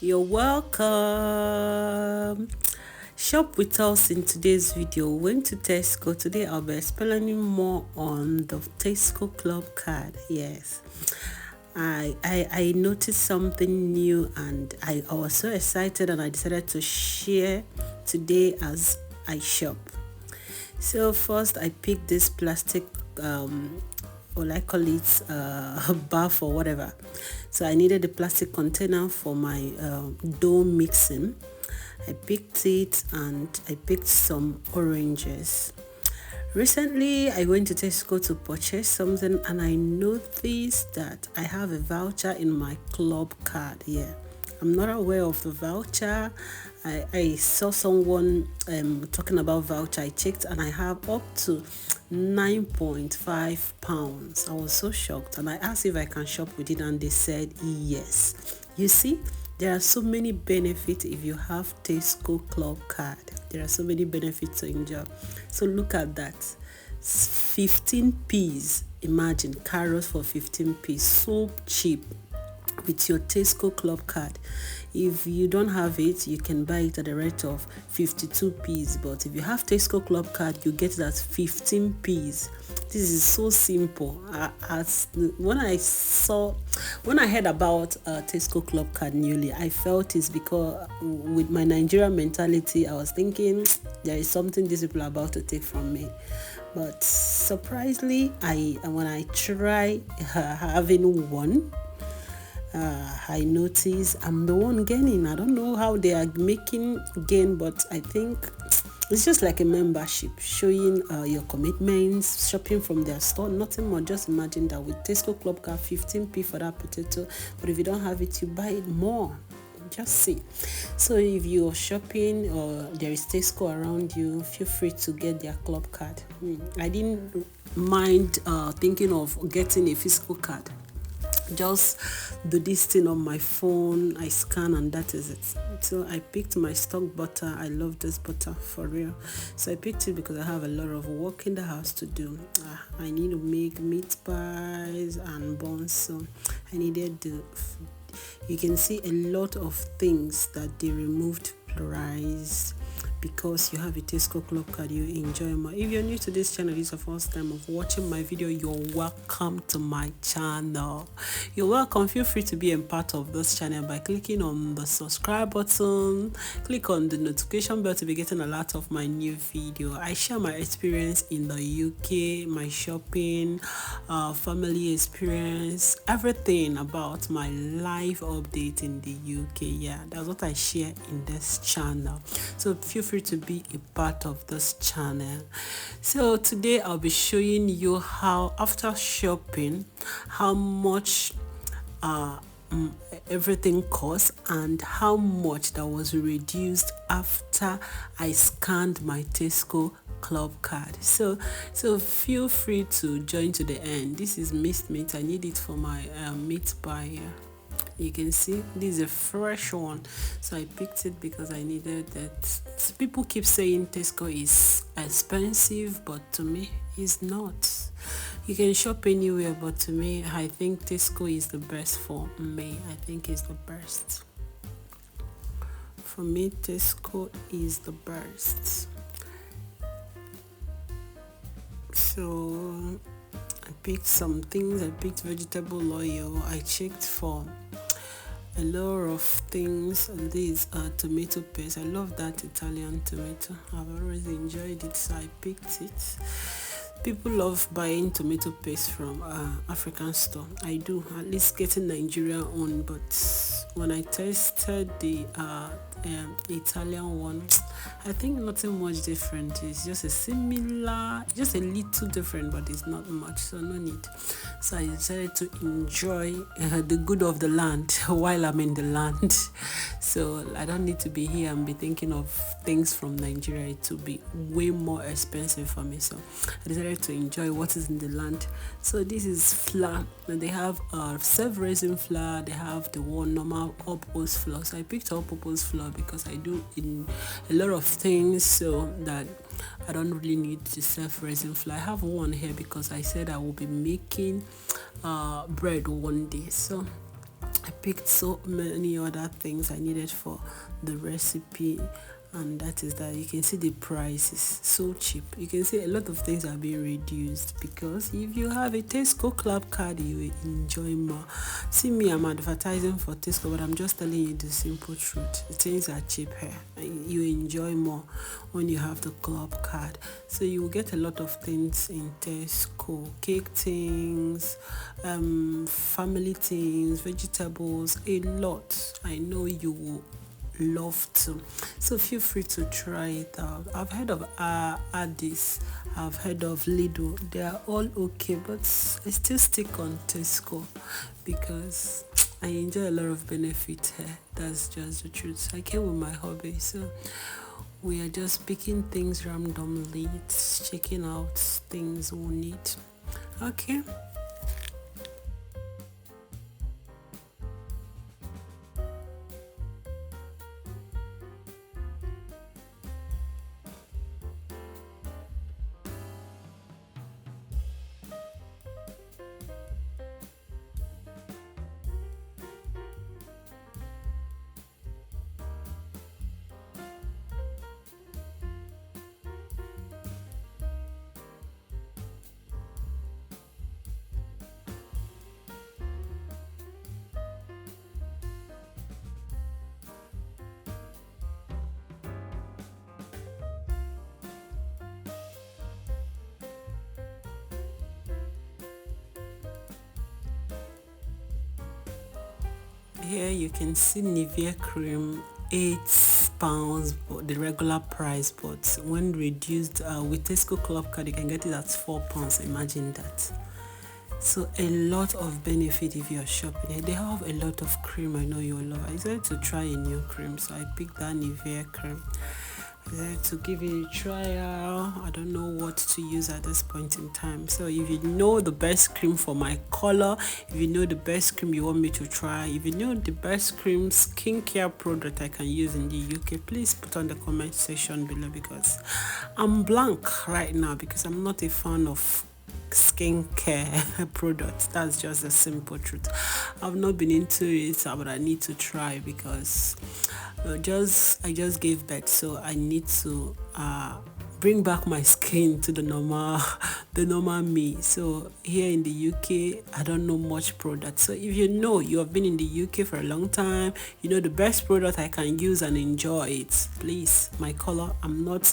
You're welcome. Shop with us in today's video. Went to Tesco. Today I'll be explaining more on the Tesco Club card. Yes. I noticed something new and I was so excited and I decided to share today as I shop. So first I picked this plastic or I call it bath or whatever. So I needed a plastic container for my dough mixing. I picked it and I picked some oranges. Recently, I went to Tesco to purchase something and I noticed that I have a voucher in my club card here. I'm not aware of the voucher. I saw someone talking about voucher. I checked and I have up to £9.5. I was so shocked and I asked if I can shop with it and they said yes. You see, there are so many benefits if you have Tesco Club card. There are so many benefits to enjoy. So look at that. 15p's. Imagine carrots for 15p's. So cheap with your Tesco Club card. If you don't have it, you can buy it at the rate of 52p's. But if you have Tesco Club card, you get it at 15p's. This is so simple. When I heard about Tesco Club card newly, I felt it's because with my Nigerian mentality, I was thinking there is something these people are about to take from me. But surprisingly, when I try having one, I notice I'm the one gaining. I don't know how they are making gain, but I think it's just like a membership, showing your commitments, shopping from their store, nothing more. Just imagine that with Tesco Club card, 15p for that potato, but if you don't have it, you buy it more. Just see. So if you're shopping or there is Tesco around you, feel free to get their club card. I didn't mind thinking of getting a physical card. Just do this thing on my phone, I scan and that is it. So I picked my stock butter. I love this butter for real. So I picked it because I have a lot of work in the house to do. I need to make meat pies and buns, so I needed you can see a lot of things that they removed price. Because you have a Tesco Club card, you enjoy more. If you're new to this channel, this is the first time of watching my video, you're welcome to my channel. You're welcome. Feel free to be a part of this channel by clicking on the subscribe button. Click on the notification bell to be getting a lot of my new video. I share my experience in the UK, my shopping, family experience, everything about my life update in the UK. Yeah, that's what I share in this channel. So feel free to be a part of this channel. So today I'll be showing you how after shopping how much everything costs and how much that was reduced after I scanned my Tesco Club card. So feel free to join to the end. This is mixed meat. I need it for my meat pie. You can see this is a fresh one, so I picked it because I needed that. People keep saying Tesco is expensive, but to me it's not. You can shop anywhere, but to me I think Tesco is the best for me. I think it's the best for me. Tesco is the best. So I picked some things. I picked vegetable oil. I checked for a lot of things. And this tomato paste. I love that Italian tomato. I've always enjoyed it, so I picked it. People love buying tomato paste from African store. I do, at least getting Nigerian own. But when I tasted the Italian one, I think nothing much different. It's just just a little different, but it's not much, so no need. So I decided to enjoy the good of the land while I'm in the land. So I don't need to be here and be thinking of things from Nigeria. It will be way more expensive for me. So I decided to enjoy what is in the land. So this is flour. And they have self-raising flour. They have the one normal all-purpose flour. So I picked all-purpose flour because I do in a lot of things, so that I don't really need the self-raising flour. I have one here because I said I will be making bread one day. So I picked so many other things I needed for the recipe, and that is that you can see the price is so cheap. You can see a lot of things are being reduced because if you have a Tesco club card, you will enjoy more. See me, I'm advertising for Tesco, but I'm just telling you the simple truth. The things are cheap here. You enjoy more when you have the club card. So you will get a lot of things in Tesco, cake things, family things, vegetables, a lot. I know you will love to. So feel free to try it out. I've heard of Addis, I've heard of Lidl. They are all okay, but I still stick on Tesco because I enjoy a lot of benefit here. That's just the truth. I came with my hobby, so we are just picking things randomly, checking out things we need. Okay. Here you can see Nivea cream, £8, but the regular price, but when reduced with Tesco Club card, you can get it at £4. Imagine that. So a lot of benefit if you're shopping. They have a lot of cream I know you'll love. I decided to try a new cream, so I picked that Nivea cream. I decided to give it a trial. I don't know what to use at this point in time. So if you know the best cream for my color, if you know the best cream you want me to try, if you know the best cream skincare product I can use in the UK, please put on the comment section below because I'm blank right now because I'm not a fan of skincare products. That's just the simple truth. I've not been into it, but I need to try because I just gave birth, so I need to bring back my skin to the normal me. So here in the UK, I don't know much product. So if you have been in the UK for a long time, you know the best product I can use and enjoy it. Please, my color, I'm not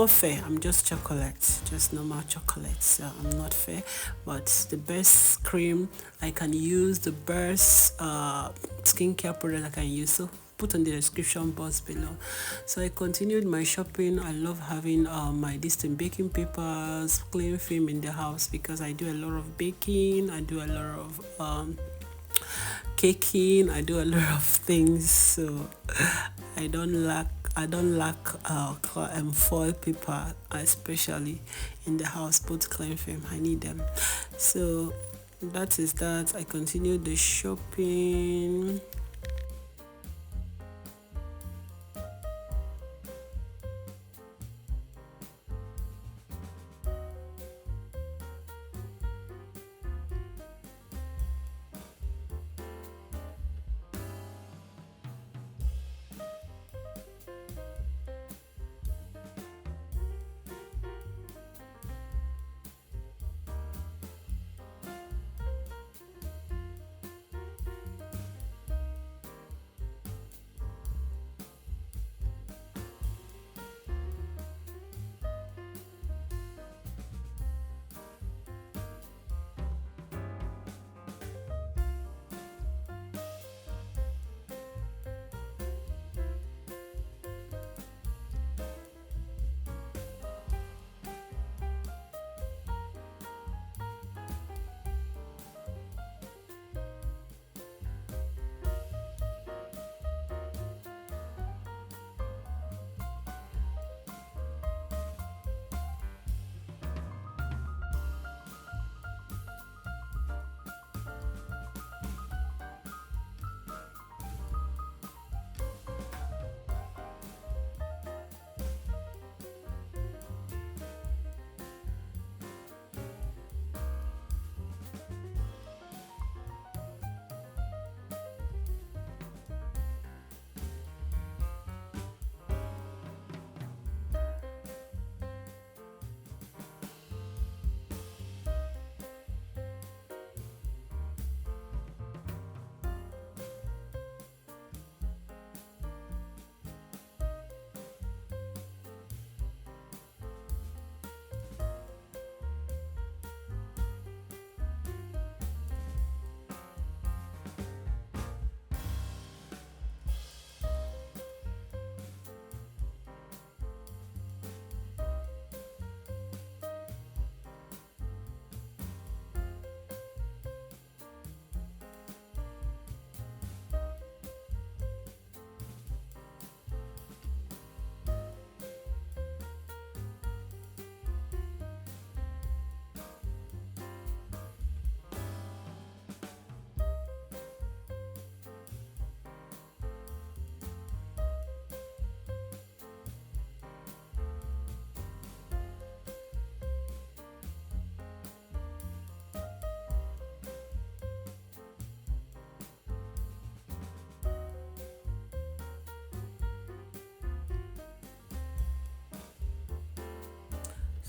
fair. I'm just chocolate, just normal chocolate. So I'm not fair, but the best cream I can use, the best skincare product I can use. So put on the description box below. So I continued my shopping. I love having my distant baking papers, cling film in the house because I do a lot of baking. I do a lot of caking. I do a lot of things. So I don't lack foil paper, especially in the house. Put cling film. I need them. So that is that. I continued the shopping.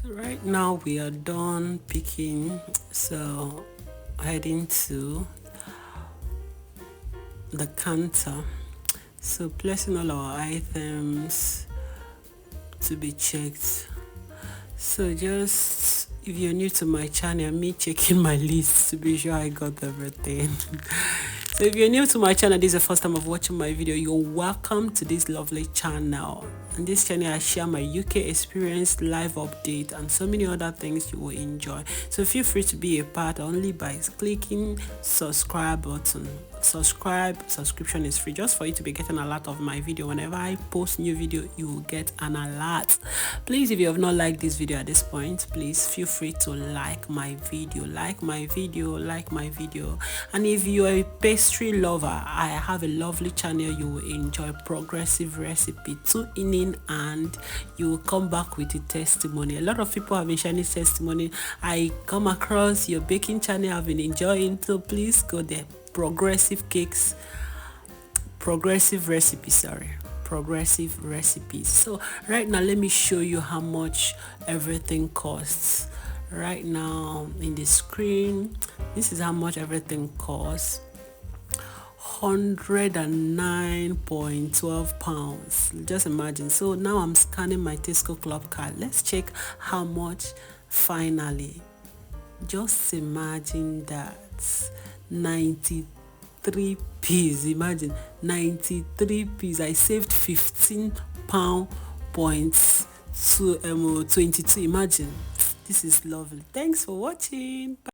So right now we are done picking, so heading to the counter. So placing all our items to be checked. So just if you're new to my channel, me checking my list to be sure I got everything. So if you're new to my channel, this is the first time of watching my video, you're welcome to this lovely channel. On this channel I share my UK experience, live update, and so many other things you will enjoy. So feel free to be a part only by clicking subscribe button. Subscription is free, just for you to be getting a lot of my video. Whenever I post new video, you will get an alert. Please, if you have not liked this video at this point, please feel free to like my video. And if you are a pastry lover, I have a lovely channel you will enjoy, progressive recipe, 2 in and you will come back with a testimony. A lot of people have been sharing testimony. I come across your baking channel, I've been enjoying, so please go there. Progressive recipes. So right now let me show you how much everything costs. Right now in the screen, this is how much everything costs. 109.12 pounds. Just imagine. So now I'm scanning my Tesco Club card. Let's check how much finally. Just imagine that. 93p. Imagine 93p. I saved 15 pound points to 22. Imagine. This is lovely. Thanks for watching. Bye.